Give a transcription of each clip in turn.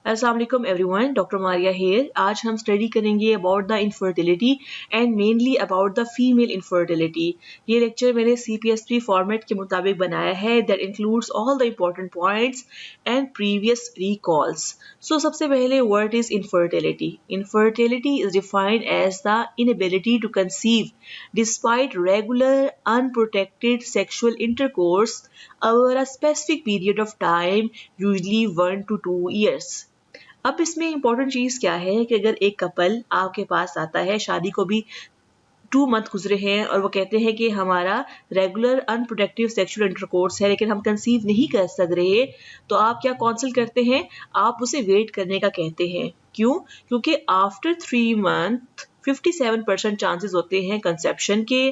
अस्सलाम वालेकुम everyone, doctor Maria hair. आज हम स्टडी करेंगे about the infertility and mainly about the female infertility. ये लेक्चर मैंने CPS3 फॉर्मेट के मुताबिक बनाया है that includes all the important points and previous recalls. So सबसे पहले what is infertility? Infertility is defined as the inability to conceive despite regular unprotected sexual intercourse over a specific period of time, usually 1 to 2 years. अब इसमें important चीज क्या है कि अगर एक कपल आपके पास आता है, शादी को भी 2 मंथ गुजरे हैं और वो कहते हैं कि हमारा रेगुलर अनप्रोटेक्टिव सेक्सुअल इंटरकोर्स है लेकिन हम कंसीव नहीं कर सक रहे, तो आप क्या काउंसिल करते हैं? आप उसे वेट करने का कहते हैं। क्यों? क्योंकि आफ्टर 3 मंथ 57% चांसेस होते हैं कंसेप्शन के,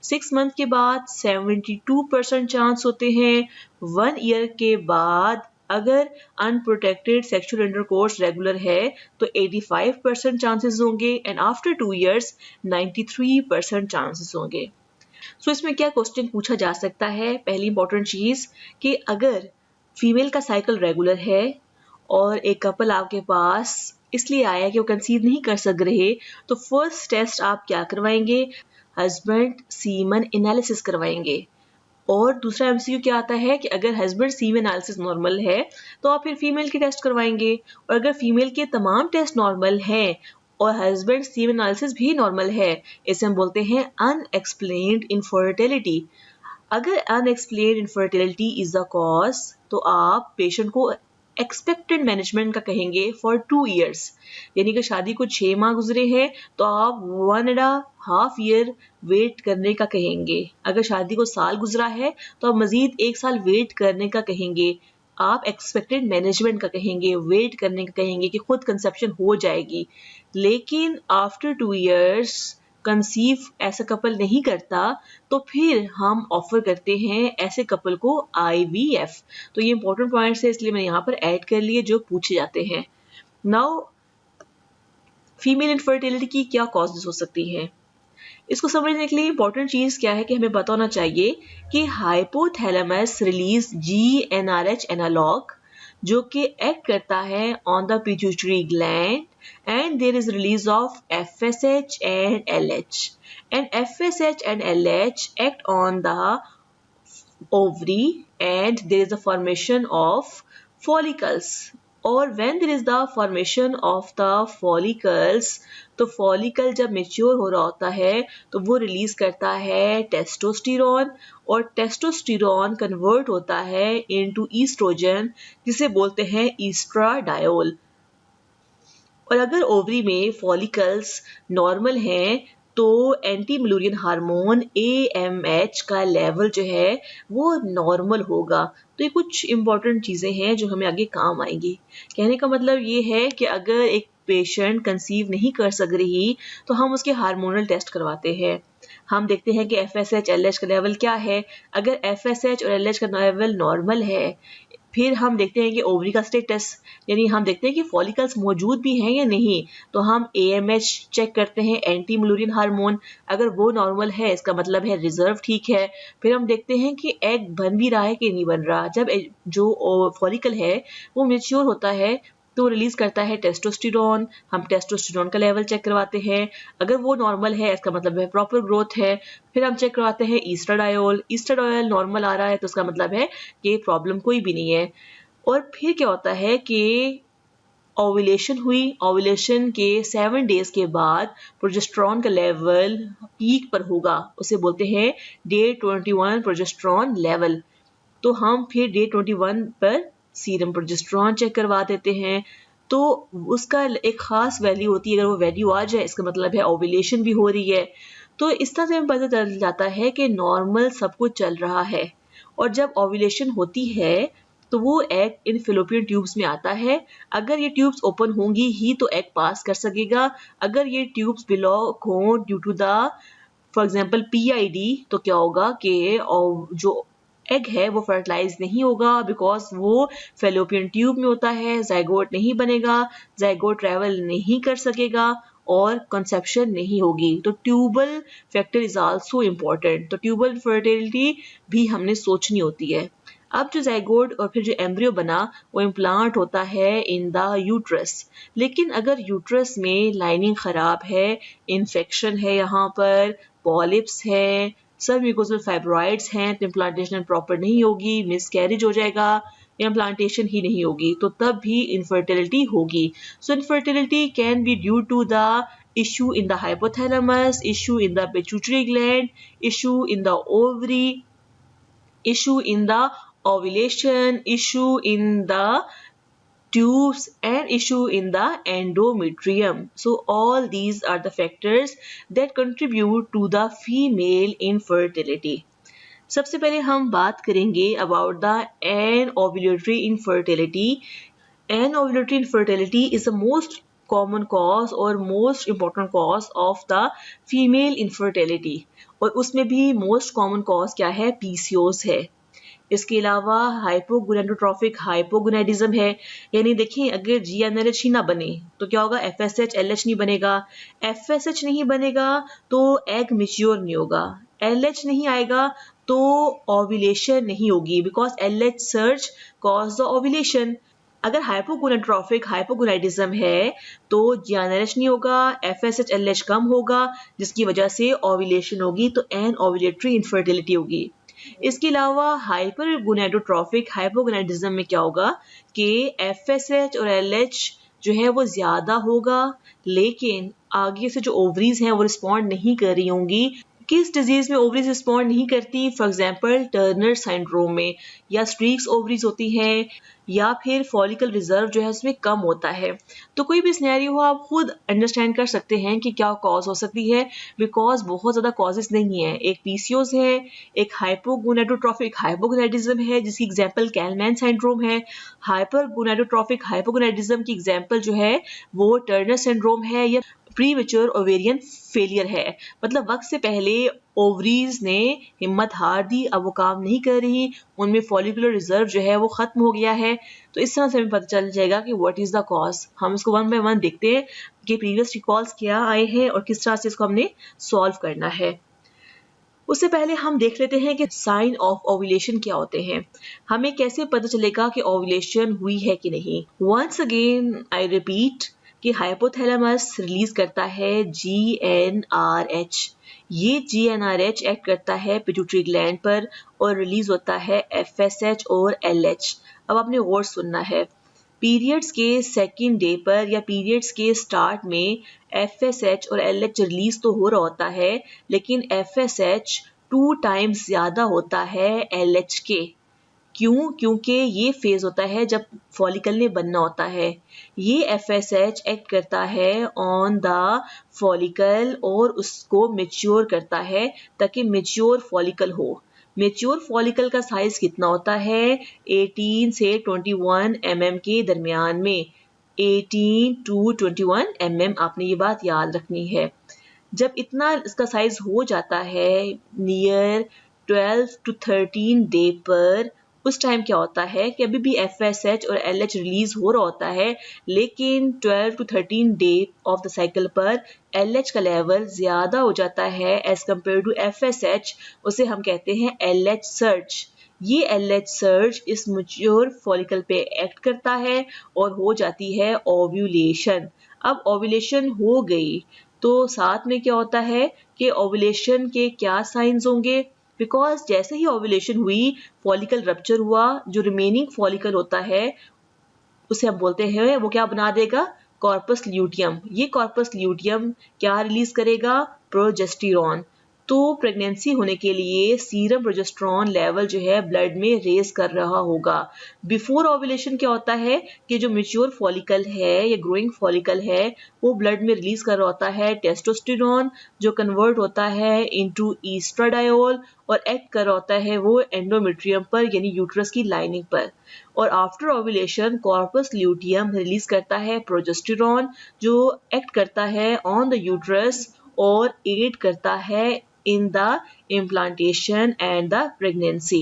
6 मंथ के बाद 72% चांस होते हैं, 1 ईयर के बाद अगर अनप्रोटेक्टेड सेक्सुअल इंटरकोर्स रेगुलर है तो 85% चांसेस होंगे एंड आफ्टर 2 इयर्स 93% चांसेस होंगे। सो इसमें क्या क्वेश्चन पूछा जा सकता है? पहली इंपॉर्टेंट चीज कि अगर फीमेल का साइकिल रेगुलर है और एक कपल आपके पास इसलिए आया कि वो कंसीव नहीं कर सक रहे, तो फर्स्ट टेस्ट आप क्या करवाएंगे? हस्बैंड सीमन एनालिसिस करवाएंगे। और दूसरा MCQ क्या आता है कि अगर हस्बैंड सीमन एनालिसिस नॉर्मल है तो आप फिर फीमेल के टेस्ट करवाएंगे, और अगर फीमेल के तमाम टेस्ट नॉर्मल हैं और हस्बैंड सीमन एनालिसिस भी नॉर्मल है, इसे हम बोलते हैं अनएक्सप्लेन्ड इनफर्टिलिटी। अगर unexplained infertility is the cause तो आप पेशेंट को एक्सपेक्टेड मैनेजमेंट का कहेंगे फॉर 2 इयर्स, यानी कि शादी को 6 माह गुजरे हैं तो आप 1.5 ईयर वेट करने का कहेंगे। अगर शादी को साल गुजरा है तो आप मजीद 1 साल वेट करने का कहेंगे। आप एक्सपेक्टेड मैनेजमेंट का कहेंगे, वेट करने का कहेंगे कि खुद कंसेप्शन हो जाएगी। लेकिन आफ्टर 2 इयर्स कंसीव ऐसा कपल नहीं करता तो फिर हम ऑफर करते हैं ऐसे कपल को IVF। तो ये इंपॉर्टेंट पॉइंट्स है, इसलिए मैंने यहाँ पर ऐड कर लिए जो पूछे जाते हैं। नाउ फीमेल इनफर्टिलिटी की क्या कॉजेज हो सकती हैं? इसको समझने के लिए इंपॉर्टेंट चीज क्या है कि हमें पता होना चाहिए कि हाइपोथैलेमस रिलीज GnRH एनालॉग जो कि एक्ट करता है on the pituitary gland and there is release of FSH and LH, and FSH and LH act on the ovary and there is a formation of follicles, और when there is the formation of the follicles, तो follicle जब mature हो रहा होता है तो वो release करता है टेस्टोस्टेरोन, और टेस्टोस्टेरोन कन्वर्ट होता है इनटू ईस्ट्रोजन जिसे बोलते हैं ईस्ट्राडायोल। और अगर ओवरी में फॉलिकल्स नॉर्मल हैं तो एंटी मलूरियन हार्मोन AMH का लेवल जो है वो नॉर्मल होगा। तो ये कुछ इंपॉर्टेंट चीज़ें हैं जो हमें आगे काम आएंगी। कहने का मतलब ये है कि अगर एक पेशेंट कंसीव नहीं कर सक रही तो हम उसके हार्मोनल टेस्ट करवाते हैं। हम देखते हैं कि FSH LH का लेवल क्या है। अगर FSH और LH का लेवल नॉर्मल है, फिर हम देखते हैं कि ओवरी का स्टेटस, यानी हम देखते हैं कि फॉलिकल्स मौजूद भी हैं या नहीं, तो हम AMH चेक करते हैं, एंटी मलूरियन हार्मोन। अगर वो नॉर्मल है इसका मतलब है रिजर्व ठीक है। फिर हम देखते हैं कि एग बन भी रहा है कि नहीं बन रहा। जब जो फॉलिकल है वो मेच्योर होता है तो रिलीज करता है टेस्टोस्टेरोन, हम टेस्टोस्टेरोन का लेवल चेक करवाते हैं। अगर वो नॉर्मल है इसका मतलब है प्रॉपर ग्रोथ है। फिर हम चेक करवाते हैं ईस्ट्राडायोल, ईस्ट्राडायोल नॉर्मल आ रहा है तो उसका मतलब है कि प्रॉब्लम कोई भी नहीं है। और फिर क्या होता है कि ओव्यूलेशन हुई, ओव्यूलेशन के 7 डेज के बाद प्रोजेस्टेरॉन का लेवल पीक पर होगा, उसे बोलते हैं डे 21 प्रोजेस्टेरॉन लेवल। तो हम फिर डे 21 पर सीरम प्रोजेस्टेरॉन चेक करवा देते हैं, तो उसका एक खास वैल्यू होती है। अगर वो वैल्यू आ जाए इसका मतलब है ओव्यूलेशन भी हो रही है। तो इस तरह से हमें पता चल जाता है कि नॉर्मल सब कुछ चल रहा है। और जब ओव्यूलेशन होती है तो वो एग इन फैलोपियन ट्यूब्स में आता है। अगर ये ट्यूब्स ओपन होंगी ही तो एग पास कर सकेगा। अगर ये ट्यूब्स ब्लॉक हों due to the for example PID तो क्या होगा कि जो एग है वो फर्टिलाइज नहीं होगा बिकॉज वो फैलोपियन ट्यूब में होता है, जाइगोट नहीं बनेगा, जाइगोट ट्रैवल नहीं कर सकेगा और कंसेप्शन नहीं होगी। तो tubal factor is also important. तो ट्यूबल फर्टिलिटी भी हमने सोचनी होती है। अब जो जाइगोट और फिर जो एम्ब्रियो बना वो इम्प्लांट होता है इन द यूट्रस। लेकिन अगर यूट्रस में लाइनिंग ख़राब है, इन्फेक्शन है, यहाँ पर पॉलिप्स है, सब म्यूकोजल फाइब्रॉइड्स हैं, तो इम्प्लांटेशन प्रॉपर नहीं होगी, मिसकैरेज हो जाएगा या इम्प्लांटेशन ही नहीं होगी, तो तब भी इनफर्टिलिटी होगी। So infertility can be due to the issue in the hypothalamus, issue in the pituitary gland, issue in the ovary, issue in the ovulation, issue in the tubes, and issue in the endometrium. So all these are the factors that contribute to the female infertility. सबसे पहले हम बात करेंगे about the anovulatory infertility. Anovulatory infertility is the most common cause और most important cause of the female infertility, और उसमें भी most common cause क्या है, PCOS है। इसके अलावा हाइपोगोनाडोट्रोफिक हाइपोगोनाडिज्म है, यानी देखें अगर GnRH ही ना बने तो क्या होगा, FSH LH नहीं बनेगा, FSH नहीं बनेगा तो एग मैच्योर नहीं होगा, LH नहीं आएगा तो ओव्यूलेशन नहीं होगी, because LH search cause the ovulation. अगर हाइपोगोनाड्रोफिक हाइपोगोनाडिज्म है तो GnRH नहीं होगा, FSH LH कम होगा, जिसकी वजह से ओव्यूलेशन होगी, तो एनओव्यूलेटरी इनफर्टिलिटी होगी। इसके अलावा हाइपरगोनाडोट्रोफिक हाइपोगोनाडिज्म में क्या होगा कि FSH और LH जो है वो ज्यादा होगा, लेकिन आगे से जो ओवरीज हैं वो रिस्पॉन्ड नहीं कर रही होंगी। किस डिजीज में ओवरीज रिस्पॉन्ड नहीं करती, फॉर एग्जांपल टर्नर सिंड्रोम में, या स्ट्रीक्स ओवरीज होती हैं, या फिर फॉलिकल रिजर्व जो है उसमें कम होता है। तो कोई भी सिनेरियो हो आप खुद अंडरस्टैंड कर सकते हैं कि क्या कॉज हो सकती है, बिकॉज बहुत ज़्यादा कॉजेज नहीं है। एक PCOS है, एक हाइपोगोनाडोट्रोफिक हाइपोगोनाडिज्म है जिसकी एग्जांपल कैलमैन सिंड्रोम है, हाइपरगोनाडोट्रोफिक हाइपोगोनाडिज्म की एग्जांपल जो है वो टर्नर सिंड्रोम है, या प्रीमेच्योर ओवेरियन फेलियर है, मतलब वक्त से पहले ओवरीज ने हिम्मत हार दी, अब वो काम नहीं कर रही, उनमें फॉलिकुलर रिजर्व जो है वो खत्म हो गया है। तो इस तरह से हमें पता चल जाएगा कि व्हाट इज द कॉज। हम इसको वन बाय वन देखते हैं कि प्रीवियस रिकॉल्स क्या आए हैं और किस तरह से इसको हमने सॉल्व करना है। उससे पहले हम देख लेते हैं कि साइन ऑफ ओव्यूलेशन क्या होते हैं, हमें कैसे पता चलेगा कि ओव्यूलेशन हुई है कि नहीं। वंस अगेन आई रिपीट कि हाइपोथैलेमस रिलीज करता है GnRH, ये GnRH एक्ट करता है पिट्यूटरी ग्लैंड पर और रिलीज होता है FSH और LH। अब आपने गौर सुनना है, पीरियड्स के सेकेंड डे पर या पीरियड्स के स्टार्ट में FSH और LH रिलीज तो हो रहा होता है, लेकिन FSH 2 टाइम्स ज्यादा होता है LH के। क्यों? क्योंकि ये फेज होता है जब फॉलिकल ने बनना होता है। ये FSH एक्ट करता है ऑन द फॉलिकल और उसको मेच्योर करता है ताकि मेच्योर फॉलिकल हो। मेच्योर फॉलिकल का साइज कितना होता है, 18 से 21 mm के दरमियान में, 18 to 21 mm, आपने ये बात याद रखनी है। जब इतना इसका साइज हो जाता है नियर 12 to 13 डे पर, उस टाइम क्या होता है कि अभी भी FSH और LH रिलीज हो रहा होता है, लेकिन 12 to 13 day of the cycle पर LH का लेवल ज्यादा हो जाता है एज कम्पेयर टू FSH, उसे हम कहते हैं LH सर्ज। ये LH सर्ज इस मैच्योर फॉलिकल पे एक्ट करता है और हो जाती है ओव्यूलेशन। अब ओव्यूलेशन हो गई तो साथ में क्या होता है कि ओव्यूलेशन के क्या साइंस होंगे, बिकॉज जैसे ही ओव्यूलेशन हुई फॉलिकल रप्चर हुआ, जो रिमेनिंग फॉलिकल होता है उसे हम बोलते हैं, वो क्या बना देगा, कॉर्पस ल्यूटियम। ये कॉर्पस ल्यूटियम क्या रिलीज करेगा, प्रोजेस्टेरॉन। तो प्रेगनेंसी होने के लिए सीरम प्रोजेस्टेरॉन लेवल जो है ब्लड में रेज कर रहा होगा। बिफोर ओव्यूलेशन क्या होता है कि जो मैच्योर फॉलिकल है या ग्रोइंग फॉलिकल है वो ब्लड में रिलीज कर रहा होता है टेस्टोस्टेरॉन, जो कन्वर्ट होता है इनटू ईस्ट्राडायोल और एक्ट कर रहा होता है वो एंडोमेट्रियम पर यानी यूट्रस की लाइनिंग पर। और after ovulation corpus luteum release करता है प्रोजेस्टेरॉन, जो एक्ट करता है ऑन द यूट्रस और एड करता है in the implantation and the pregnancy.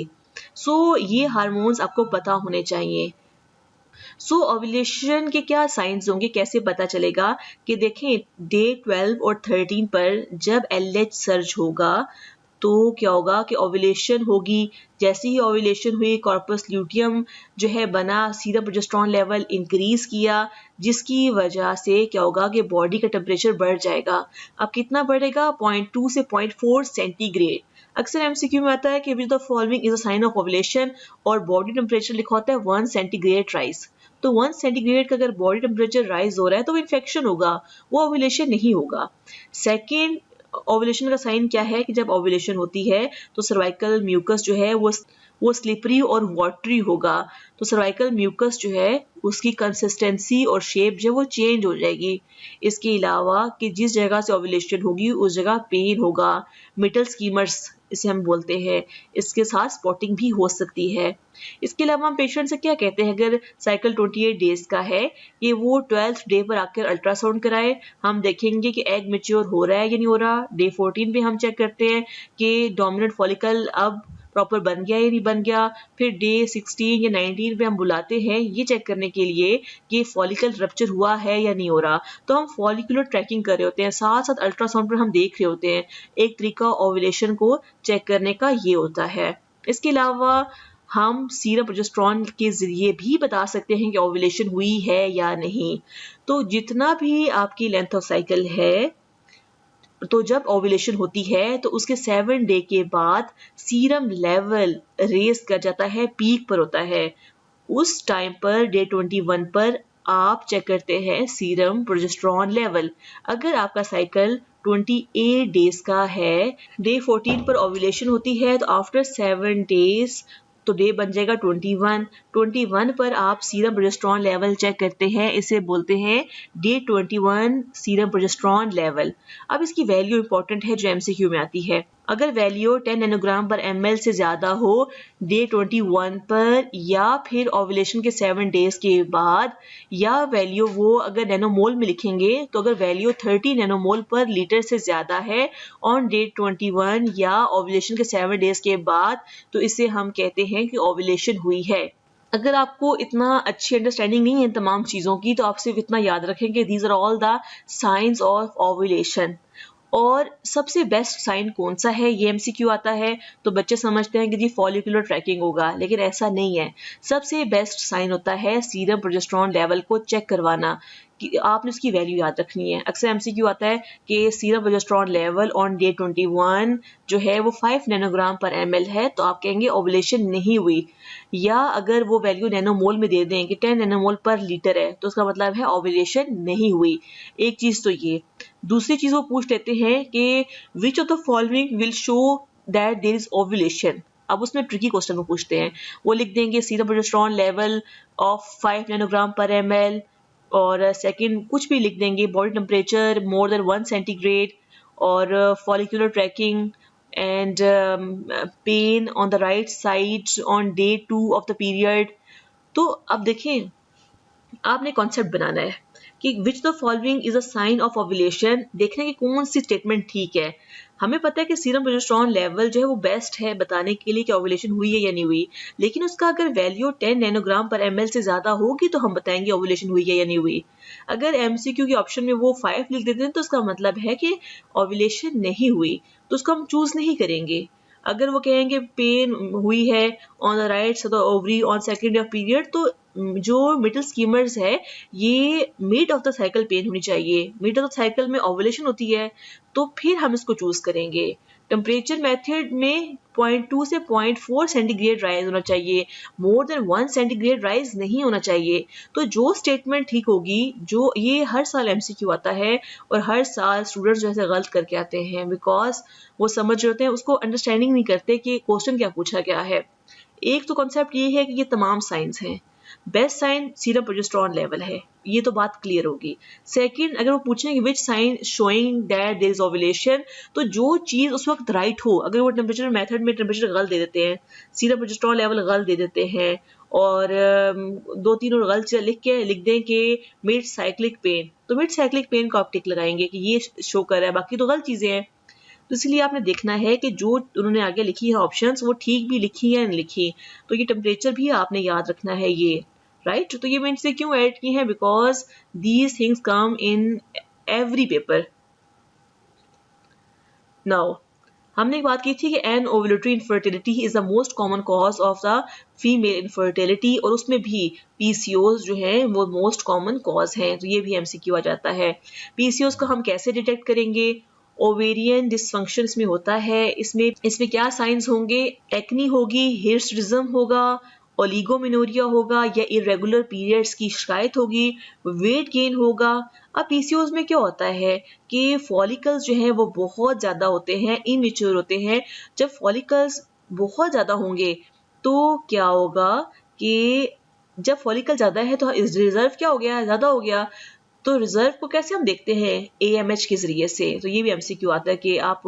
So ये हार्मोन्स आपको पता होने चाहिए। सो ओव्यूलेशन के क्या साइंस होंगे, कैसे पता चलेगा कि देखें डे 12 और 13 पर जब LH सर्ज होगा तो क्या होगा कि ओव्यूलेशन होगी, जैसे ही ओव्यूलेशन हुई कॉर्पस ल्यूटियम जो है बना, सीरम प्रोजेस्टेरॉन लेवल इंक्रीज किया, जिसकी वजह से क्या होगा कि बॉडी का टेम्परेचर बढ़ जाएगा। अब कितना बढ़ेगा? 0.2 से 0.4 सेंटीग्रेड। अक्सर एमसीक्यू में आता है कि which the following is a sign of ovulation और बॉडी टेम्परेचर लिखा होता है 1 सेंटीग्रेड राइज। तो 1 सेंटीग्रेड का अगर बॉडी टेम्परेचर राइज हो रहा है तो वो इन्फेक्शन होगा, वो ओव्यूलेशन नहीं होगा। सेकेंड, ओव्यूलेशन का साइन क्या है कि जब ओव्यूलेशन होती है तो सर्वाइकल म्यूकस जो है वो स्लिपरी और वाटरी होगा। तो सर्वाइकल म्यूकस जो है उसकी कंसिस्टेंसी और शेप जो है वो चेंज हो जाएगी। इसके अलावा कि जिस जगह से ओव्यूलेशन होगी उस जगह पेन होगा, मिटल स्कीमर्स इसे हम बोलते हैं, इसके साथ स्पॉटिंग भी हो सकती है। इसके अलावा हम पेशेंट से क्या कहते हैं, अगर साइकिल 28 डेज का है कि वो 12th डे पर आकर अल्ट्रासाउंड कराए। हम देखेंगे कि एग मेच्योर हो रहा है या नहीं हो रहा। डे 14 पे हम चेक करते हैं कि डोमिनेंट फॉलिकल अब प्रॉपर बन गया या नहीं बन गया। फिर डे 16 या 19 पे हम बुलाते हैं ये चेक करने के लिए कि फॉलिकल रप्चर हुआ है या नहीं हो रहा। तो हम फॉलिकुलर ट्रैकिंग कर रहे होते हैं, साथ साथ अल्ट्रासाउंड पर हम देख रहे होते हैं। एक तरीका ओव्यूलेशन को चेक करने का ये होता है। इसके अलावा हम सीरम प्रोजेस्टेरॉन के जरिए भी बता सकते हैं कि ओव्यूलेशन हुई है या नहीं। तो जितना भी आपकी लेंथ ऑफ साइकिल है, तो जब ओव्यूलेशन होती है तो उसके 7 डे के बाद सीरम लेवल रेस कर जाता है, पीक पर होता है। उस टाइम पर डे 21 पर आप चेक करते हैं सीरम प्रोजेस्टेरॉन लेवल। अगर आपका साइकिल 28 डेज का है, डे 14 पर ओव्यूलेशन होती है तो आफ्टर 7 डेज तो डे बन जाएगा 21 पर आप सीरम प्रोजेस्टेरॉन लेवल चेक करते हैं, इसे बोलते हैं डे 21 सीरम प्रोजेस्टेरॉन लेवल। अब इसकी वैल्यू इंपॉर्टेंट है जो एमसीक्यू में आती है। अगर वैल्यू 10 नैनोग्राम पर ml से ज्यादा हो डे 21 पर या फिर ओव्यूलेशन के 7 डेज के बाद, या वैल्यू वो अगर नैनोमोल में लिखेंगे तो अगर वैल्यू 30 नैनोमोल पर लीटर से ज्यादा है ऑन डे 21 या ओव्यूलेशन के 7 डेज के बाद, तो इसे हम कहते हैं कि ओव्यूलेशन हुई है। अगर आपको इतना अच्छी अंडरस्टैंडिंग नहीं है तमाम चीज़ों की, तो आप सिर्फ इतना याद रखें कि these are all the signs of ovulation. और सबसे बेस्ट साइन कौन सा है, ये एमसीक्यू आता है तो बच्चे समझते हैं कि जी फॉलिकुलर ट्रैकिंग होगा, लेकिन ऐसा नहीं है। सबसे बेस्ट साइन होता है सीरम प्रोजेस्टेरॉन लेवल को चेक करवाना, कि आपने उसकी वैल्यू याद रखनी है। अक्सर एमसीक्यू आता है कि serum progesterone level on day 21 जो है वो 5 नैनोग्राम पर ml है, तो आप कहेंगे ओव्यूलेशन नहीं हुई। या अगर वो वैल्यू नैनोमोल में दे दें कि 10 नैनोमोल पर लीटर है, तो उसका मतलब है ओव्यूलेशन नहीं हुई। एक चीज तो ये। दूसरी चीज वो पूछ लेते हैं कि which of the following will show that there is ovulation. अब उसमें ट्रिकी क्वेश्चन वो पूछते हैं, वो लिख देंगे serum progesterone level of 5 nanogram per ml, और सेकंड कुछ भी लिख देंगे, body temperature more than 1 centigrade, और follicular tracking and pain on the right side on day 2 of the period. तो अब देखें, आपने कॉन्सेप्ट बनाना है कि which the following is a sign of ovulation, देखने की कौन सी स्टेटमेंट ठीक है। हमें पता है कि सीरम प्रोजेस्टेरॉन लेवल जो है वो बेस्ट है बताने के लिए कि ओव्यूलेशन हुई है या नहीं हुई, लेकिन उसका अगर वैल्यू 10 नैनोग्राम पर ml से ज्यादा होगी तो हम बताएंगे ओव्यूलेशन हुई है या नहीं हुई। अगर एमसीक्यू के ऑप्शन में वो 5 लिख देते हैं तो उसका मतलब है कि ओव्यूलेशन नहीं हुई, तो उसको हम चूज नहीं करेंगे। अगर वो कहेंगे पेन हुई है on the right side of ovary on second of period, तो जो मिडल स्कीमर्स है ये mid of the cycle pain होनी चाहिए, मिड ऑफ द साइकिल में ओव्यूलेशन होती है, तो फिर हम इसको चूज करेंगे। टेम्परेचर मेथड में 0.2 से 0.4 सेंटीग्रेड राइज होना चाहिए, मोर देन 1 सेंटीग्रेड राइज नहीं होना चाहिए। तो जो स्टेटमेंट ठीक होगी, जो ये हर साल एमसीक्यू आता है और हर साल स्टूडेंट्स जो है गलत करके आते हैं, बिकॉज वो समझ रहे होते हैं, उसको अंडरस्टैंडिंग नहीं करते कि क्वेश्चन क्या पूछा गया है। एक तो कॉन्सेप्ट ये है कि ये तमाम साइंस हैं, best sign serum progesterone level है, ये तो बात क्लियर होगी। सेकंड, अगर वो पूछें कि which sign showing that there is ovulation, तो जो चीज उस वक्त राइट हो, अगर वो टेम्परेचर मेथड में टेम्परेचर गलत दे देते हैं, सीरम प्रोजेस्टेरॉन लेवल गलत दे देते हैं, और दो तीन और गलत लिख दें कि मिड साइक्लिक पेन, तो मिड साइक्लिक पेन को आप टिक लगाएंगे कि ये शो कर रहा है, बाकी तो गलत चीजें हैं। तो इसलिए आपने देखना है कि जो उन्होंने आगे लिखी है ऑप्शंस वो ठीक भी लिखी है नहीं लिखी। तो ये टेम्परेचर भी आपने याद रखना है ये, राइट। तो ये मैंने इनसे क्यों ऐड की है, because these things come in every paper. Now हमने एक बात की थी कि anovulatory infertility is the most common cause of the female infertility, और उसमें भी पीसीओज जो है वो मोस्ट कॉमन कॉज है, तो ये भी एमसीक्यू आ जाता है। पीसीओज को हम कैसे डिटेक्ट करेंगे? ओवेरियन डिसफंक्शन इसमें होता है, इसमें क्या साइंस होंगे? एक्नी होगी, हिर्सुटिज्म होगा, ओलिगोमेनोरिया होगा, या इरेगुलर पीरियड्स की शिकायत होगी, वेट गेन होगा। अब पीसीओज में क्या होता है कि फॉलिकल्स जो हैं वो बहुत ज़्यादा होते हैं, इमेच्योर होते हैं। जब फॉलिकल्स बहुत ज़्यादा होंगे तो क्या होगा कि जब फॉलिकल ज़्यादा है तो रिजर्व क्या हो गया, ज़्यादा हो गया। तो रिजर्व को कैसे हम देखते हैं? एएमएच के जरिए से। तो ये भी एमसीक्यू आता है कि आप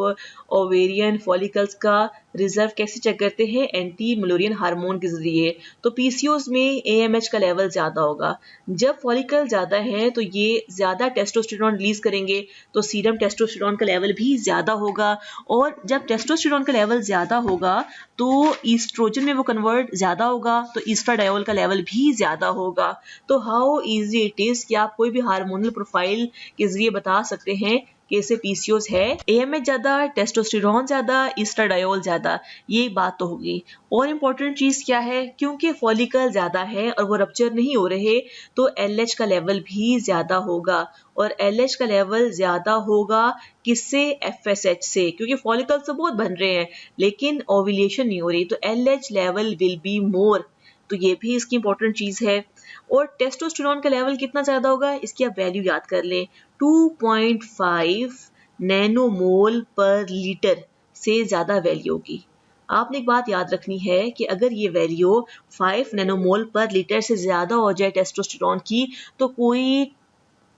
ओवेरियन फॉलिकल्स का रिजर्व कैसे चेक करते हैं? एंटी मुलेरियन हार्मोन के जरिए। तो पीसीओज में एएमएच का लेवल ज्यादा होगा। जब फॉलिकल ज्यादा है तो ये ज्यादा टेस्टोस्टेरोन रिलीज करेंगे, तो सीरम टेस्टोस्टेरोन का लेवल भी ज्यादा होगा, और जब टेस्टोस्टेरोन का लेवल ज्यादा होगा तो ईस्ट्रोजन में वो कन्वर्ट ज्यादा होगा, तो ईस्ट्राडायोल का लेवल भी ज्यादा होगा। तो हाउ इजी इट इज कि आप कोई भी हार्मोनल प्रोफाइल के जरिए बता सकते हैं कि इसे पीसीओस है। एएमएच ज्यादा, टेस्टोस्टेरोन ज्यादा, ईस्ट्राडायोल ज्यादा, ये बात तो होगी। और इम्पोर्टेंट चीज क्या है, क्योंकि फॉलिकल ज्यादा है और वो रप्चर नहीं हो रहे, तो एलएच का लेवल भी ज्यादा होगा। और एलएच का लेवल ज्यादा होगा किससे? एफएसएच से, क्योंकि फॉलिकल तो बहुत बन रहे हैं लेकिन ओव्यूलेशन नहीं हो रही, तो LH level will be more. तो ये भी इसकी इंपॉर्टेंट चीज है। और टेस्टोस्टेरोन का लेवल कितना ज्यादा होगा, इसकी आप वैल्यू याद कर लें, 2.5 नैनोमोल पर लीटर से ज्यादा वैल्यू होगी। आपने एक बात याद रखनी है कि अगर ये वैल्यू 5 नैनोमोल पर लीटर से ज्यादा हो जाए टेस्टोस्टेरोन की, तो कोई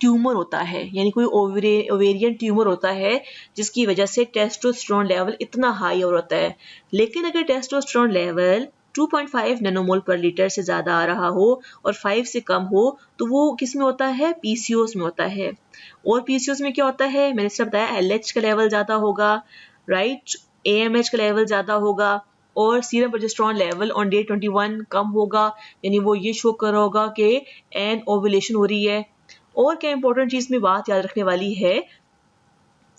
ट्यूमर होता है, यानी कोई ओवेरियन ट्यूमर होता है जिसकी वजह से टेस्टोस्टेरोन लेवल इतना हाई हो होता है। लेकिन अगर टेस्टोस्टेरोन लेवल 2.5 नैनोमोल पर लीटर से ज्यादा आ रहा हो और 5 से कम हो, तो वो किस में होता है? पीसीओस में होता है। और पीसीओस में क्या होता है? मैंने सिर्फ बताया एलएच का लेवल ज्यादा होगा, राइट, एएमएच का लेवल ज्यादा होगा, और serum progesterone level on day 21 कम होगा, यानी वो ये शो कर रहा होगा कि एन ओवुलेशन हो रही है। और क्या इंपॉर्टेंट चीज में बात याद रखने वाली है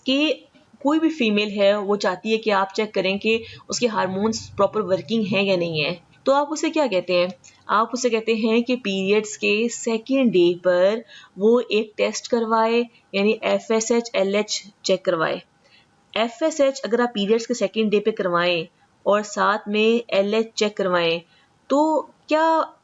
कि कोई भी फीमेल है वो चाहती है कि आप चेक करें कि उसके हार्मोन्स प्रॉपर वर्किंग है या नहीं है। तो आप उसे क्या कहते हैं? आप उसे कहते हैं कि पीरियड्स के सेकेंड डे पर वो एक टेस्ट करवाए, यानी एफएसएच एलएच चेक करवाए। एफएसएच अगर आप पीरियड्स के सेकेंड डे पे करवाएं और साथ में एलएच चेक करवाएं, तो क्या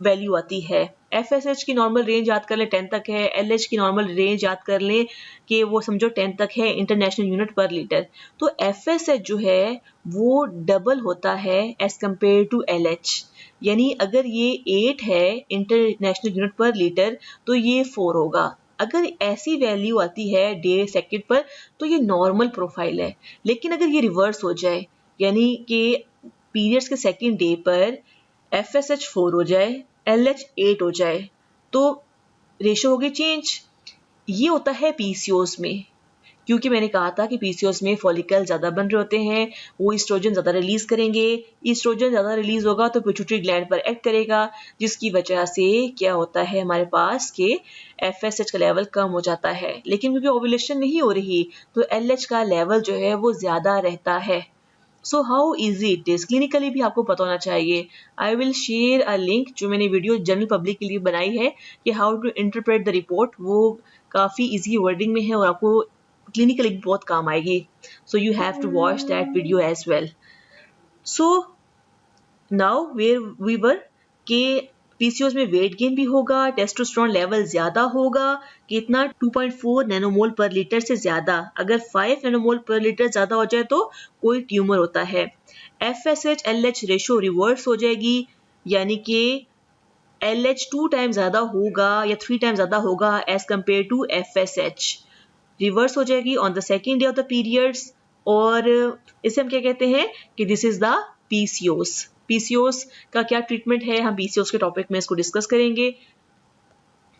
वैल्यू आती है? एफएसएच की नॉर्मल रेंज याद कर लें 10 तक है, एलएच की नॉर्मल रेंज याद कर लें कि वो समझो 10 तक है, इंटरनेशनल यूनिट पर लीटर। तो एफएसएच जो है वो डबल होता है एज कंपेयर टू एलएच, यानी अगर ये 8 है इंटरनेशनल यूनिट पर लीटर तो ये 4 होगा। अगर ऐसी वैल्यू आती है डे सेकंड पर तो ये नॉर्मल प्रोफाइल है। लेकिन अगर ये रिवर्स हो जाए, यानी कि पीरियड्स के सेकंड डे पर एफएसएच 4 हो जाए, एलएच 8 हो जाए, तो रेशो होगी चेंज। ये होता है पीसीओस में, क्योंकि मैंने कहा था कि पीसीओस में फॉलिकल ज्यादा बन रहे होते हैं, वो ईस्ट्रोजन ज्यादा रिलीज करेंगे। ईस्ट्रोजन ज्यादा रिलीज होगा तो पिट्यूटरी ग्लैंड पर एक्ट करेगा, जिसकी वजह से क्या होता है हमारे पास के एफएसएच का लेवल कम हो जाता है। लेकिन क्योंकि ओवुलेशन नहीं हो रही तो एलएच का लेवल जो है वो ज्यादा रहता है। So how easy it is, clinically भी आपको पता होना चाहिए। I will share a link, जो मैंने वीडियो जनरल पब्लिक के लिए बनाई है कि how to interpret the report, वो काफी इजी वर्डिंग में है और आपको क्लिनिकली भी बहुत काम आएगी। So you have to watch that video as well. So now where we were के पीसीओस में वेट गेन भी होगा, टेस्टोस्टेरोन लेवल ज्यादा होगा, कितना 2.4 नैनोमोल पर लीटर से ज्यादा। अगर 5 नैनोमोल पर लीटर ज्यादा हो जाए तो कोई ट्यूमर होता है। एफएसएच एलएच रेशो रिवर्स हो जाएगी, यानी कि एलएच 2 टाइम ज्यादा होगा या 3 टाइम ज्यादा होगा as compare to FSH. Reverse हो जाएगी on the second day of the periods. और इसे हम क्या कहते हैं कि this is the PCOS. PCOS का क्या ट्रीटमेंट है, हम पीसीओस के टॉपिक में इसको डिस्कस करेंगे।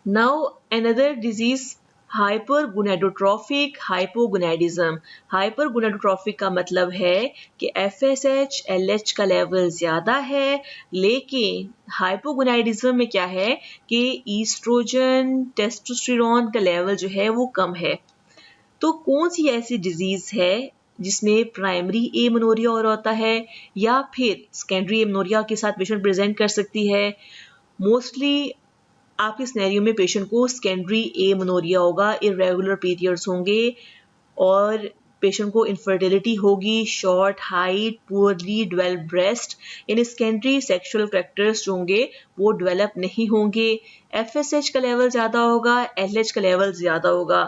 Now another disease, hypergonadotrophic hypogonadism. Hypergonadotrophic का मतलब है कि एफएसएच एलएच का लेवल ज्यादा है, लेकिन हाइपोगोनेडिज्म में क्या है कि ईस्ट्रोजन टेस्टोस्टेरोन का लेवल जो है वो कम है। तो कौन सी ऐसी डिजीज है जिसमें प्राइमरी एमेनोरिया हो रहा होता है या फिर सेकेंडरी एमेनोरिया के साथ पेशेंट प्रेजेंट कर सकती है। मोस्टली आपके सिनेरियो में पेशेंट को सेकेंडरी एमेनोरिया होगा, इरेगुलर पीरियड्स होंगे और पेशेंट को इनफर्टिलिटी होगी, short height, poorly developed breast, यानी सेकेंडरी सेक्सुअल कैरेक्टर्स जो होंगे वो डेवलप नहीं होंगे। एफएसएच का लेवल ज़्यादा होगा, एलएच का लेवल ज़्यादा होगा।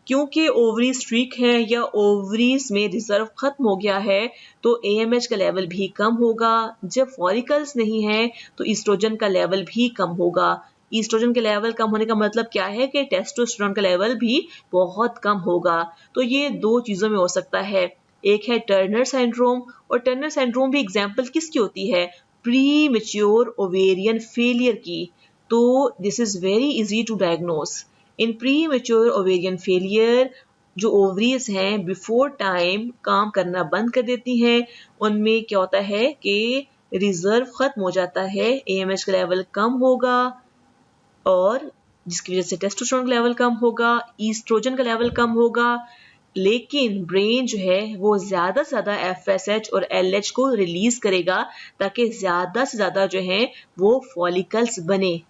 क्योंकि ओवरीज वीक है या ओवरीज में रिजर्व खत्म हो गया है तो एएमएच का लेवल भी कम होगा। जब फॉलिकल्स नहीं है तो ईस्ट्रोजन का लेवल भी कम होगा। ईस्ट्रोजन के लेवल कम होने का मतलब क्या है कि टेस्टोस्टेरोन का लेवल भी बहुत कम होगा। तो ये दो चीज़ों में हो सकता है, एक है टर्नर सिंड्रोम, और टर्नर सिंड्रोम भी एग्जाम्पल किसकी होती है? प्री मेच्योर ओवेरियन फेलियर की। तो this is very easy to diagnose. In premature ovarian failure जो ओवरीज हैं बिफोर टाइम काम करना बंद कर देती हैं, उनमें क्या होता है कि रिजर्व खत्म हो जाता है, एएमएच का लेवल कम होगा और जिसकी वजह से टेस्टोस्टेरोन का लेवल कम होगा, ईस्ट्रोजन का लेवल कम होगा, लेकिन ब्रेन जो है वो ज़्यादा से ज़्यादा एफएसएच और एलएच को रिलीज करेगा ताकि ज़्यादा से ज़्यादा जो है वो फॉलिकल्स बने।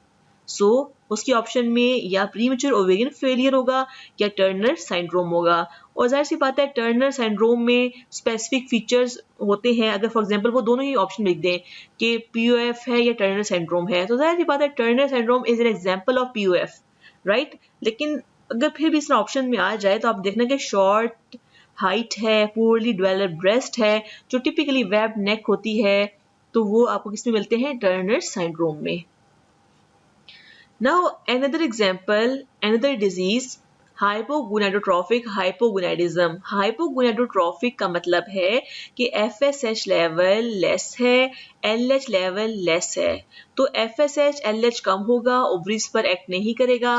सो उसकी ऑप्शन में या प्रीमेच्योर ओवेरियन फेलियर होगा या टर्नर सिंड्रोम होगा। और जाहिर सी बात है टर्नर सिंड्रोम में स्पेसिफिक फीचर्स होते हैं। अगर फॉर एग्जांपल वो दोनों ही ऑप्शन लिख दें कि पीओएफ है या टर्नर सिंड्रोम है, तो जाहिर सी बात है Turner syndrome is an example of POF, right. लेकिन अगर फिर भी इस ऑप्शन में आ जाए तो आप देखना कि शॉर्ट हाइट है, पुअरली डेवलप्ड ब्रेस्ट है, जो टिपिकली वेब नेक होती है, तो वो आपको किसमें मिलते हैं? टर्नर सिंड्रोम में। Now another example, another disease, hypogonadotrophic hypogonadism। hypogonadotrophic का मतलब है कि FSH लेवल लेस है, LH लेवल लेस है। तो FSH LH कम होगा, ओवरीज पर एक्ट नहीं करेगा,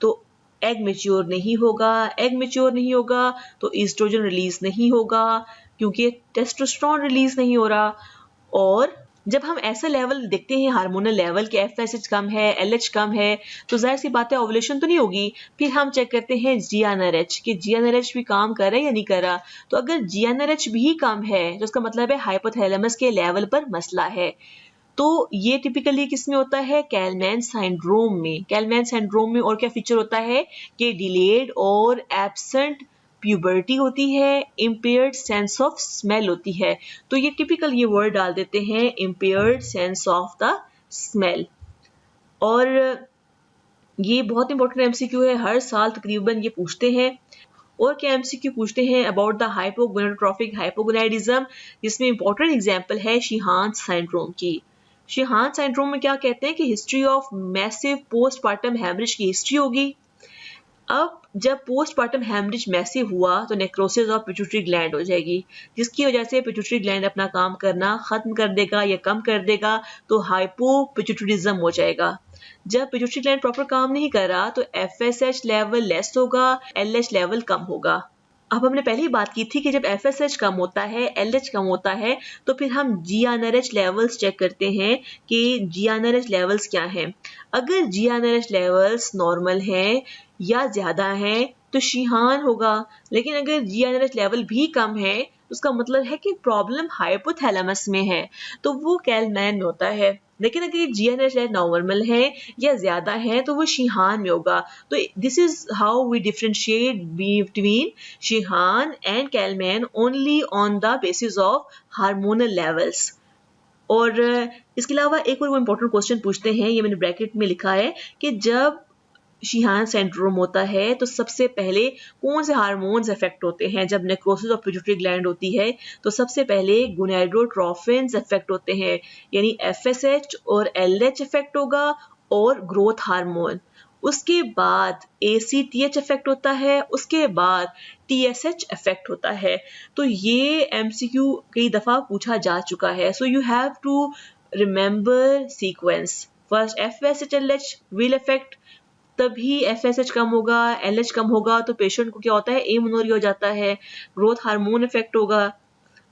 तो एग मेच्योर नहीं होगा। एग मेच्योर नहीं होगा तो ईस्ट्रोजन रिलीज नहीं होगा क्योंकि टेस्टोस्टेरोन रिलीज नहीं हो रहा। और जब हम ऐसा लेवल देखते हैं हार्मोनल लेवल के एफएसएच कम है, एलएच कम है, तो जाहिर सी बात है ओवुलेशन तो नहीं होगी। फिर हम चेक करते हैं जीएनआरएच कि जीएनआरएच भी काम कर रहा है या नहीं कर रहा। तो अगर जीएनआरएच भी कम है तो उसका मतलब है हाइपोथैलेमस के लेवल पर मसला है। तो ये टिपिकली किसमें होता है? कैलमैन सिंड्रोम में। कैलमैन सिंड्रोम में और क्या फीचर होता है कि डिलेड और एब्सेंट प्यूबर्टी होती है, इम्पेयर्ड सेंस ऑफ स्मेल होती है। तो ये टिपिकल ये वर्ड डाल देते हैं, impaired sense of the smell. और ये बहुत इंपॉर्टेंट एमसीक्यू है, हर साल तकरीबन ये पूछते हैं। और क्या एमसीक्यू पूछते हैं अबाउट द हाइपोगोनाडोट्रोफिक हाइपोगोनाइडिज्म, जिसमें इंपॉर्टेंट एग्जांपल है शिहान सिंड्रोम की। शिहान सिंड्रोम में क्या कहते हैं कि history of massive postpartum haemorrhage की हिस्ट्री होगी। अब जब पोस्टपार्टम हैमरेज मैसिव हुआ तो नेक्रोसिस ऑफ पिट्यूटरी ग्लैंड हो जाएगी, जिसकी वजह से पिट्यूटरी ग्लैंड अपना काम करना खत्म कर देगा या कम कर देगा, तो हाइपोपिट्यूटरिज्म हो जाएगा। जब पिट्यूटरी ग्लैंड प्रॉपर काम नहीं कर रहा तो एफएसएच लेवल लेस होगा, एलएच लेवल कम होगा। अब हमने पहले ही बात की थी कि जब एफएसएच कम होता है, एलएच कम होता है, तो फिर हम जीएनआरएच लेवल्स चेक करते हैं कि जीएनआरएच लेवल्स क्या हैं। अगर जीएनआरएच लेवल्स नॉर्मल हैं या ज्यादा हैं तो शिहान होगा। लेकिन अगर जीएनआरएच लेवल भी कम है उसका मतलब है कि प्रॉब्लम हाइपोथैलेमस में है, तो वो कैलमैन में होता है। लेकिन अगर जीएनआरएच लेवल नॉर्मल है या ज्यादा है तो वो शिहान में होगा। तो this is how we differentiate between Sheehan and Kallmann only on the basis of hormonal levels. और इसके अलावा एक और वो इम्पोर्टेंट क्वेश्चन पूछते हैं, ये मैंने ब्रैकेट में लिखा है कि जब शिहान सिंड्रोम होता है तो सबसे पहले कौन से हार्मोन्स इफेक्ट होते हैं? जब नेक्रोसिस ऑफ पिट्यूटरी ग्लैंड होती है तो सबसे पहले गोनाडोट्रोफिन्स इफेक्ट होते हैं, यानी एफएसएच और एलएच इफेक्ट होगा और ग्रोथ हार्मोन। उसके बाद एसीटीएच इफेक्ट होता है, उसके बाद टीएसएच इफेक्ट होता है। तो ये एमसीक्यू कई दफा पूछा जा चुका है। So you have to remember sequence. First FSH LH will affect, तभी एफएसएच कम होगा, एलएच कम होगा तो पेशेंट को क्या होता है? एमेनोरिया हो जाता है, ग्रोथ हार्मोन इफेक्ट होगा,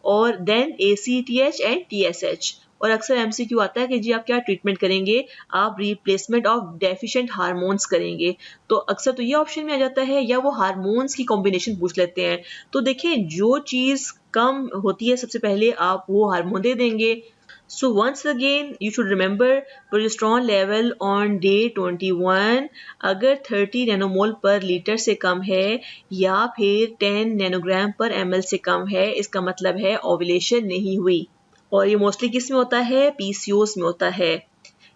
और देन एसीटीएच एंड टीएसएच। और अक्सर एमसीक्यू आता है कि जी आप क्या ट्रीटमेंट करेंगे, आप रिप्लेसमेंट ऑफ डेफिशिएंट हार्मोन्स करेंगे। तो अक्सर तो ये ऑप्शन में आ जाता है, या वो हार्मोन्स की कॉम्बिनेशन पूछ लेते हैं। तो देखें, जो चीज़ कम होती है सबसे पहले आप वो हार्मोन दे देंगे। So once again you should remember progesterone level on day 21 अगर 30 नैनोमोल पर लीटर से कम है या फिर 10 नैनोग्राम पर ml से कम है, इसका मतलब है ओव्यूलेशन नहीं हुई। और ये मोस्टली किस में होता है? पीसीओएस में होता है,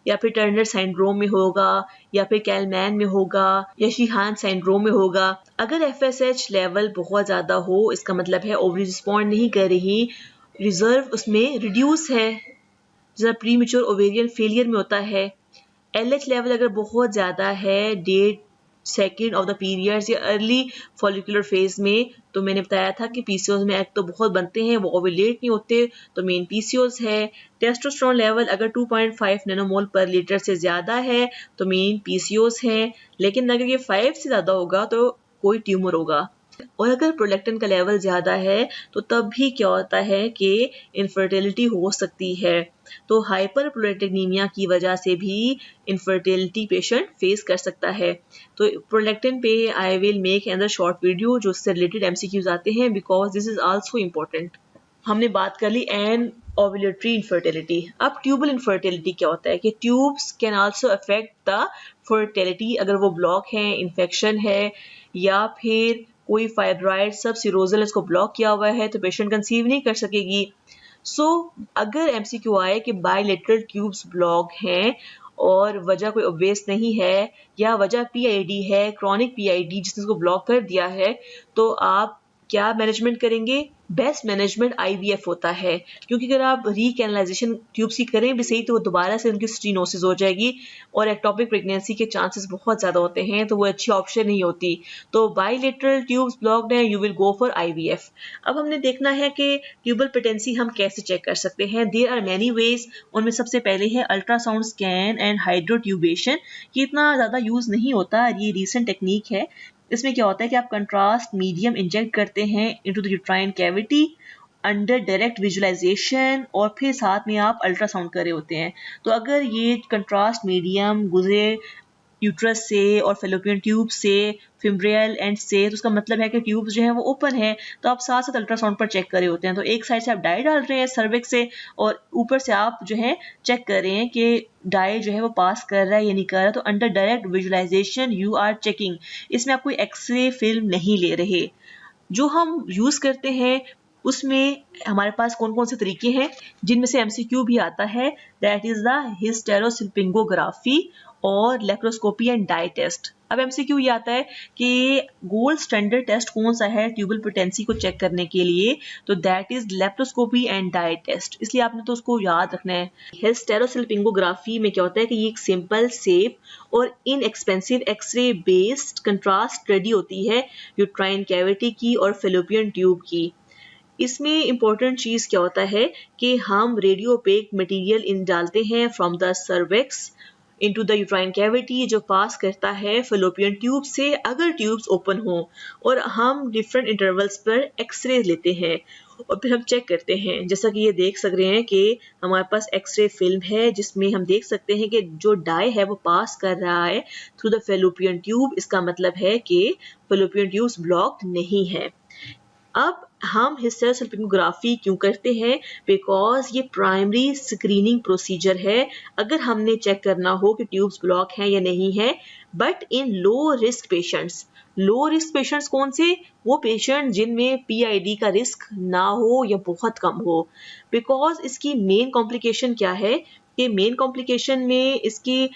या फिर टर्नर सिंड्रोम में होगा, या फिर कैलमैन में होगा, या शीहान सिंड्रोम में होगा। अगर एफएसएच लेवल बहुत ज़्यादा हो, इसका मतलब है ओवरी रिस्पॉन्ड नहीं कर रही, रिजर्व उसमें रिड्यूस है, जैसा प्रीमेच्योर ओवेरियन फेलियर में होता है। एलएच लेवल अगर बहुत ज़्यादा है date second of the periods या अर्ली फॉलिकुलर फेज में, तो मैंने बताया था कि पीसीओएस में एग तो बहुत बनते हैं, वो ओवुलेट नहीं होते, तो मेन पीसीओएस है। टेस्टोस्टेरोन लेवल अगर 2.5 नैनोमोल पर लीटर से ज़्यादा है तो मेन पीसीओएस है, लेकिन अगर ये 5 से ज़्यादा होगा तो कोई ट्यूमर होगा। और अगर प्रोलैक्टिन का लेवल ज़्यादा है तो तब भी क्या होता है कि इनफर्टिलिटी हो सकती है। तो हाइपर प्रोलैक्टिनीमिया की वजह से भी इनफर्टिलिटी पेशेंट फेस कर सकता है। तो प्रोलैक्टिन पे I will make another short video जो उससे रिलेटेड एमसीक्यूज आते हैं, because this is also important. हमने बात कर ली एन ओव्यूलेटरी इनफर्टिलिटी। अब ट्यूबल इनफर्टिलिटी क्या होता है कि tubes can also affect the fertility. अगर वो ब्लॉक है, इन्फेक्शन है, या फिर कोई फाइब्रॉइड सब सिरोजल इसको ब्लॉक किया हुआ है, तो पेशेंट कंसीव नहीं कर सकेगी। सो अगर एमसीक्यू आए कि बायलेटरल ट्यूब्स ब्लॉक हैं और वजह कोई ऑब्वियस नहीं है, या वजह पीआईडी है, क्रॉनिक पीआईडी जिसने उसको ब्लॉक कर दिया है, तो आप क्या मैनेजमेंट करेंगे? बेस्ट मैनेजमेंट आईवीएफ होता है, क्योंकि अगर आप रीकैनलाइजेशन ट्यूब्स की करें भी सही तो वो दोबारा से उनकी स्टीनोसिस हो जाएगी और एक्टोपिक प्रेगनेंसी के चांसेस बहुत ज़्यादा होते हैं, तो वो अच्छी ऑप्शन नहीं होती। तो बायलेटरल ट्यूब्स ब्लॉक्ड हैं, you will go for IVF. अब हमने देखना है कि ट्यूबल पेटेंसी हम कैसे चेक कर सकते हैं। There are many ways. उनमें सबसे पहले है अल्ट्रासाउंड स्कैन एंड हाइड्रोट्यूबेशन। ये इतना ज़्यादा यूज़ नहीं होता, ये रीसेंट टेक्निक है। इसमें क्या होता है कि आप कंट्रास्ट मीडियम इंजेक्ट करते हैं into the uterine cavity under direct visualization, और फिर साथ में आप अल्ट्रासाउंड कर रहे होते हैं। तो अगर ये कंट्रास्ट मीडियम गुजरे यूट्रस से और फेलोपियन ट्यूब से, फिम्ब्रियल एंड से, तो उसका मतलब है कि ट्यूब्स जो है वो ओपन है, तो आप साथ साथ अल्ट्रासाउंड पर चेक कर रहे होते हैं। तो एक साइड से आप डाई डाल रहे हैं सर्विक्स से, और ऊपर से आप जो है चेक कर रहे हैं कि डाई जो है वो पास कर रहा है या नहीं कर रहा। तो under direct visualization you are checking. इसमें आप कोई एक्सरे फिल्म नहीं ले रहे। जो हम यूज़ करते हैं उसमें हमारे पास कौन कौन से तरीके हैं, जिनमें से एमसीक्यू भी आता है, दैट इज द हिस्टेरोसिल्पिंगोग्राफी और लेप्रोस्कोपी एंड डाई टेस्ट। अब एमसीक्यू ये आता है कि गोल्ड स्टैंडर्ड टेस्ट कौन सा है ट्यूबल पोटेंसी को चेक करने के लिए, तो that is laparoscopy and dye test, इसलिए आपने तो उसको याद रखना है। हिस्टेरोसिल्पिंगोग्राफी में क्या होता है कि ये एक सिंपल, सेफ और inexpensive X-ray based contrast study होती है यूट्राइन कैविटी की और फेलोपियन ट्यूब की। इसमें इम्पोर्टेंट चीज़ क्या होता है कि हम रेडियोपेक मटेरियल इन डालते हैं from the cervix into the uterine cavity, जो पास करता है फेलोपियन ट्यूब से अगर ट्यूब्स ओपन हो, और हम डिफरेंट इंटरवल्स पर एक्सरे लेते हैं और फिर हम चेक करते हैं। जैसा कि ये देख सक रहे हैं कि हमारे पास एक्सरे फिल्म है जिसमें हम देख सकते हैं कि जो डाई है वो पास कर रहा है थ्रू द फेलोपियन ट्यूब। इसका मतलब है कि फेलोपियन ट्यूब्स ब्लॉक्ड नहीं है। अब हम हिस्टेरोसिल्पिंगोग्राफी क्यों करते हैं? बिकॉज ये प्राइमरी स्क्रीनिंग प्रोसीजर है अगर हमने चेक करना हो कि ट्यूब्स ब्लॉक हैं या नहीं है। But in low risk patients, low risk patients कौन से? वो पेशेंट जिनमें पीआईडी का रिस्क ना हो या बहुत कम हो। बिकॉज इसकी मेन कॉम्प्लिकेशन क्या है कि मेन कॉम्प्लिकेशन में इसकी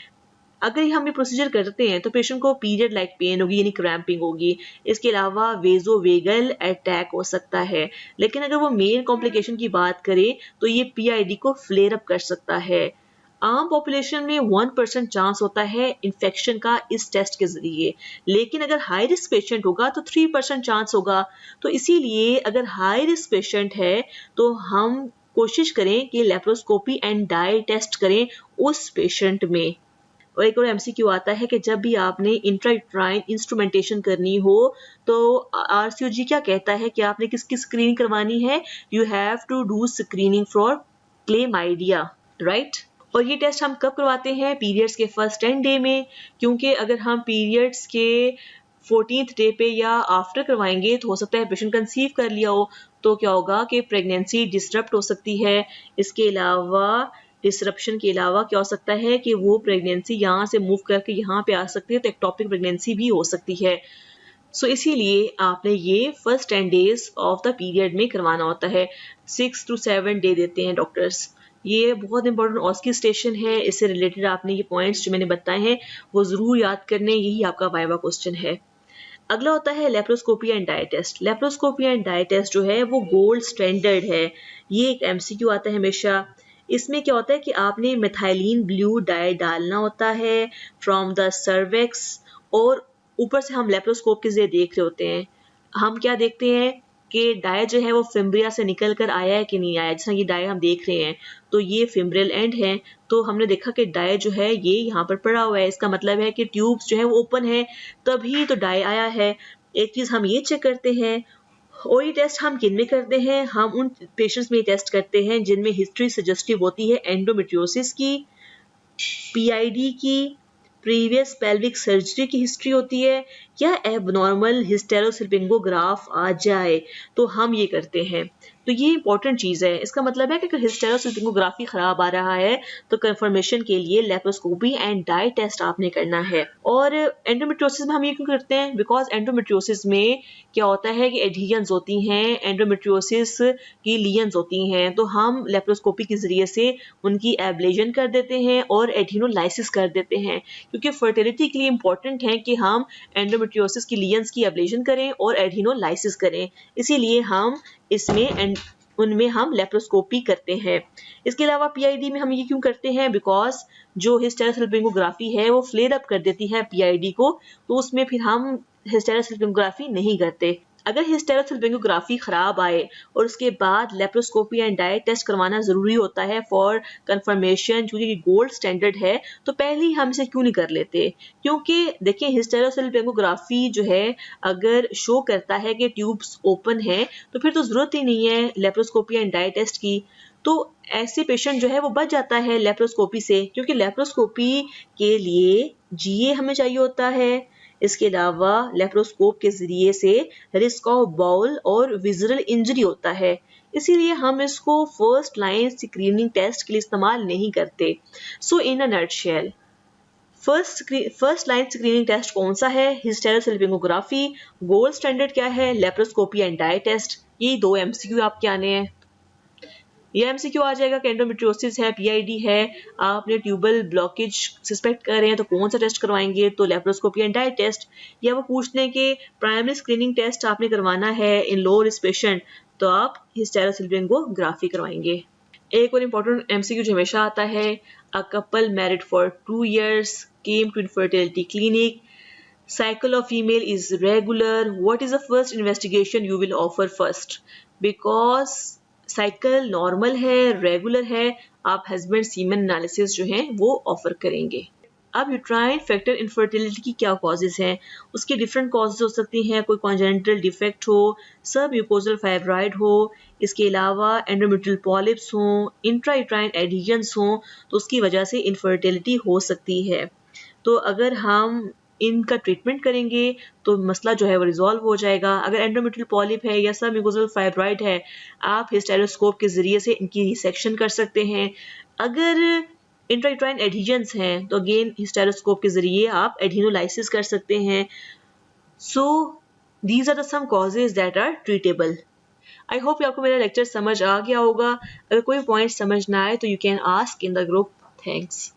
अगर हम ये प्रोसीजर करते हैं तो पेशेंट को पीरियड लाइक पेन होगी, यानी क्रैम्पिंग होगी। इसके अलावा वेजोवेगल अटैक हो सकता है। लेकिन अगर वो मेन कॉम्प्लिकेशन की बात करें तो ये पीआईडी को फ्लेयर अप कर सकता है। आम पॉपुलेशन में 1% चांस होता है इन्फेक्शन का इस टेस्ट के जरिए, लेकिन अगर हाई रिस्क पेशेंट होगा तो 3% चांस होगा। तो इसीलिए अगर हाई रिस्क पेशेंट है तो हम कोशिश करें कि लेप्रोस्कोपी एंड डाई टेस्ट करें उस पेशेंट में। और एक और एमसीक्यू आता है कि जब भी आपने इंट्रायूट्राइन इंस्ट्रूमेंटेशन करनी हो तो आरसीओजी क्या कहता है कि आपने किसकी स्क्रीनिंग करवानी है? You have to do screening for chlamydia. Right. और ये टेस्ट हम कब करवाते हैं? पीरियड्स के फर्स्ट 10 डे में, क्योंकि अगर हम पीरियड्स के 14th डे पे या आफ्टर करवाएंगे तो हो सकता है पेशेंट कंसीव कर लिया हो, तो क्या होगा कि प्रेगनेंसी डिसरप्ट हो सकती है। इसके अलावा डिसरप्शन के अलावा क्या हो सकता है कि वो प्रेगनेंसी यहाँ से मूव करके यहाँ पे आ सकती है, तो एक्टोपिक प्रेगनेंसी भी हो सकती है। सो इसीलिए आपने ये first 10 days of the period में करवाना होता है। 6 to 7 डे देते हैं डॉक्टर्स। ये बहुत इंपॉर्टेंट ऑस्किस्टेशन है, इससे रिलेटेड आपने ये पॉइंट्स जो मैंने बताए हैं वो ज़रूर याद करने, यही आपका वाइवा क्वेश्चन है। अगला होता है laparoscopy and dye test. Laparoscopy and dye test जो है वो गोल्ड स्टैंडर्ड है। ये एक MCQ आता है हमेशा। इसमें क्या होता है कि आपने मिथाइलिन ब्लू डाई डालना होता है फ्रॉम द सर्वेक्स, और ऊपर से हम लेप्रोस्कोप के जरिए देख रहे होते हैं। हम क्या देखते हैं कि डाई जो है वो फिम्ब्रिया से निकल कर आया है कि नहीं आया। जैसा ये डाई हम देख रहे हैं तो ये फिम्ब्रियल एंड है, तो हमने देखा कि डाई जो है ये यहाँ पर पड़ा हुआ है, इसका मतलब है कि ट्यूब्स जो है वो ओपन है, तभी तो डाई आया है। एक चीज़ हम ये चेक करते हैं, और ये टेस्ट हम किन में करते हैं? हम उन पेशेंट्स में टेस्ट करते हैं जिनमें हिस्ट्री सजेस्टिव होती है एंडोमेट्रियोसिस की, PID की, प्रीवियस पेल्विक सर्जरी की हिस्ट्री होती है, या एबनॉर्मल हिस्टेरोसल्पिंगोग्राफ आ जाए तो हम ये करते हैं। तो ये इंपॉर्टेंट चीज़ है। इसका मतलब है कि अगर हिस्टेरोसल्पिंगोग्राफी खराब आ रहा है तो कंफर्मेशन के लिए लेप्रोस्कोपी एंड डाई टेस्ट आपने करना है। और एंडोमेट्रियोसिस में हम ये क्यों करते हैं? बिकॉज एंडोमेट्रियोसिस में क्या होता है कि एडहीजन्स होती हैं, एंडोमेट्रियोसिस की लीजन्स होती हैं, तो हम लेप्रोस्कोपी के जरिए से उनकी एब्लेशन कर देते हैं और एडिनोलाइसिस कर देते हैं, क्योंकि फर्टिलिटी के लिए इंपॉर्टेंट है कि हम एंडोमेट्रियोसिस की लीजन्स की एब्लेशन करें और एडिनोलाइसिस करें। इसीलिए हम इसमें उनमें हम लेप्रोस्कोपी करते हैं। इसके अलावा PID में हम ये क्यों करते हैं? बिकॉज जो हिस्टेरोसल्पिंगोग्राफी है वो फ्लेयर अप कर देती है PID को, तो उसमें फिर हम हिस्टेरोसल्पिंगोग्राफी नहीं करते। अगर हिस्टेरोसल्पिंगोग्राफी खराब आए और उसके बाद लेप्रोस्कोपी एंड डाई टेस्ट करवाना ज़रूरी होता है फॉर कंफर्मेशन, क्योंकि गोल्ड स्टैंडर्ड है, तो पहले ही हम इसे क्यों नहीं कर लेते? क्योंकि देखिए हिस्टेरोसल्पिंगोग्राफी जो है अगर शो करता है कि ट्यूब्स ओपन है तो फिर तो ज़रूरत ही नहीं है लेप्रोस्कोपी एंड डाई टेस्ट की। तो ऐसे पेशेंट जो है वो बच जाता है लेप्रोस्कोपी से, क्योंकि लेप्रोस्कोपी के लिए GA हमें चाहिए होता है। इसके अलावा लेप्रोस्कोप के जरिए से रिस्क ऑफ बाउल और विजुअल इंजरी होता है, इसीलिए हम इसको फर्स्ट लाइन स्क्रीनिंग टेस्ट के लिए इस्तेमाल नहीं करते। So in a nutshell first line screening test कौन सा है? हिस्टेरोसल्पिंगोग्राफी। गोल्ड स्टैंडर्ड क्या है? Laparoscopy and dye test. ये 2 MCQ आपके आने हैं। ये MCQ आ जाएगा कि एंडोमेट्रियोसिस है, PID है, आपने ट्यूबल ब्लॉकेज सस्पेक्ट कर रहे हैं तो कौन सा टेस्ट करवाएंगे? तो लेप्रोस्कोपी एंड डाई टेस्ट। या वो पूछते हैं कि प्राइमरी स्क्रीनिंग टेस्ट आपने करवाना है इन लो रिस्क पेशेंट, तो आप हिस्टेरोसल्पिंगोग्राफी करवाएंगे। एक और इम्पोर्टेंट MCQ जो हमेशा आता है, a couple married for 2 years came to infertility clinic, cycle of female is regular, what is the first investigation you will offer first? Because cycle normal है, रेगुलर है, आप हस्बैंड सीमन एनालिसिस जो है वो ऑफर करेंगे। अब uterine factor infertility की क्या कॉजेज हैं? उसकी डिफरेंट कॉजेज हो सकती हैं। कोई कॉन्जेनिटल डिफेक्ट हो, सब म्यूकोजल फाइब्राइड हो, इसके अलावा एंडोमेट्रियल पॉलिप्स हो, इंट्रा यूट्राइन एडिशंस हो, तो उसकी वजह से इनफर्टिलिटी हो सकती है। तो अगर हम इनका ट्रीटमेंट करेंगे तो मसला जो है वो रिजॉल्व हो जाएगा। अगर एंडोमेट्रियल पॉलिप है या सब म्यूकोजल फाइब्राइड है, आप हिस्टेरोस्कोप के जरिए से इनकी रिसेक्शन कर सकते हैं। अगर इंट्रायूट्राइन एडिशंस हैं तो अगेन हिस्टेरोस्कोप के जरिए आप एडिनोलाइसिस कर सकते हैं। So these are the some causes that are treatable. I hope आपको मेरा लेक्चर समझ आ गया होगा। अगर कोई पॉइंट समझ ना आए तो you can ask in the group. Thanks.